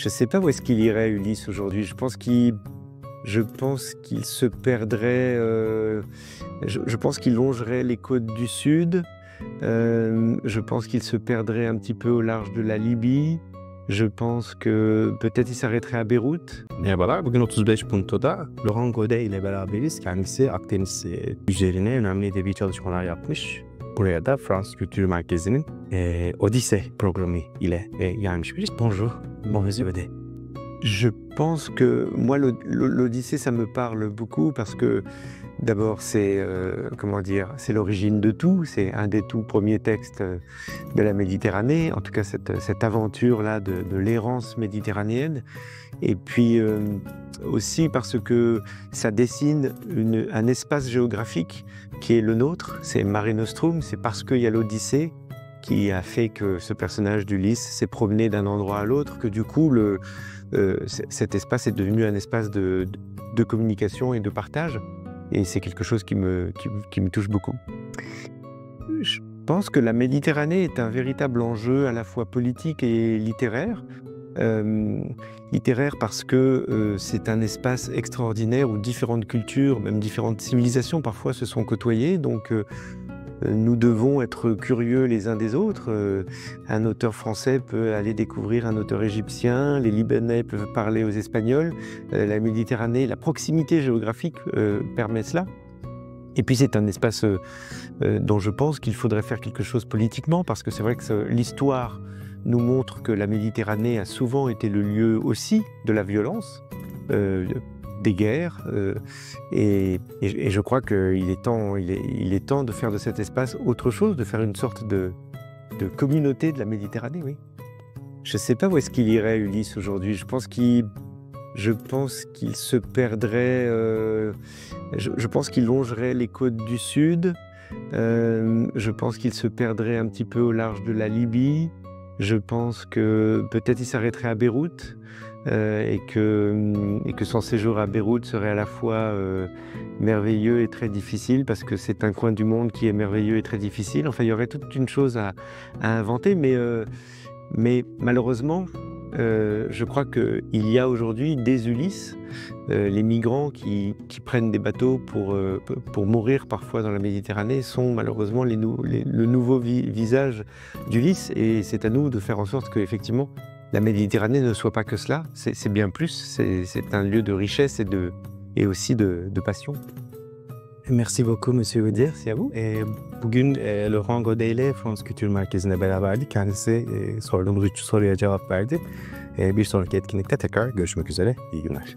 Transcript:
Je sais pas où est-ce qu'il irait Ulysse aujourd'hui. Je pense qu'il se perdrait, je pense qu'il longerait les côtes du sud. Je pense qu'il se perdrait un petit peu au large de la Libye. Je pense que peut-être il s'arrêterait à Beyrouth. Merhabalar, bugün 35 Punto'da Lohan Gode ile beraberiz. Kendisi Akdeniz üzerine önemli edebi çalışmalar yapmış. Buraya da Fransız Kültür Merkezi'nin Odyssée programı ile gelmiş birisi. Bonjour, Monsieur Gode. Je pense que moi, l'Odyssée, ça me parle beaucoup parce que d'abord, c'est c'est l'origine de tout. C'est un des tout premiers textes de la Méditerranée, en tout cas cette aventure-là de l'errance méditerranéenne. Et puis aussi parce que ça dessine un espace géographique qui est le nôtre, c'est Mare Nostrum, c'est parce qu'il y a l'Odyssée qui a fait que ce personnage d'Ulysse s'est promené d'un endroit à l'autre, que du coup, cet espace est devenu un espace de communication et de partage. Et c'est quelque chose qui me touche beaucoup. Je pense que la Méditerranée est un véritable enjeu à la fois politique et littéraire. Littéraire parce que c'est un espace extraordinaire où différentes cultures, même différentes civilisations parfois se sont côtoyées. Donc nous devons être curieux les uns des autres. Un auteur français peut aller découvrir un auteur égyptien, les Libanais peuvent parler aux Espagnols. La Méditerranée, la proximité géographique permet cela. Et puis c'est un espace dont je pense qu'il faudrait faire quelque chose politiquement, parce que c'est vrai que l'histoire nous montre que la Méditerranée a souvent été le lieu aussi de la violence, des guerres, et je crois qu'il est temps de faire de cet espace autre chose, de faire une sorte de communauté de la Méditerranée, oui. Je ne sais pas où est-ce qu'il irait Ulysse aujourd'hui. Je pense qu'il se perdrait, je pense qu'il longerait les côtes du sud. Je pense qu'il se perdrait un petit peu au large de la Libye. Je pense que peut-être il s'arrêterait à Beyrouth. Et que son séjour à Beyrouth serait à la fois merveilleux et très difficile, parce que c'est un coin du monde qui est merveilleux et très difficile. Enfin, il y aurait toute une chose à inventer, mais malheureusement, je crois qu'il y a aujourd'hui des Ulysses, les migrants qui prennent des bateaux pour mourir parfois dans la Méditerranée sont malheureusement le nouveau visage d'Ulysse, et c'est à nous de faire en sorte qu'effectivement, la Méditerranée ne soit pas que cela, c'est bien plus, c'est un lieu de richesse et aussi de passion. Merci beaucoup Monsieur Gode. Merci à vous. Bugün Lohan Gode ile Fransız Kültür Merkezi'ne beraberdik. Kendisi sorduğumuz 3 soruya cevap verdi. Bir sonraki etkinlikte tekrar görüşmek üzere. İyi günler.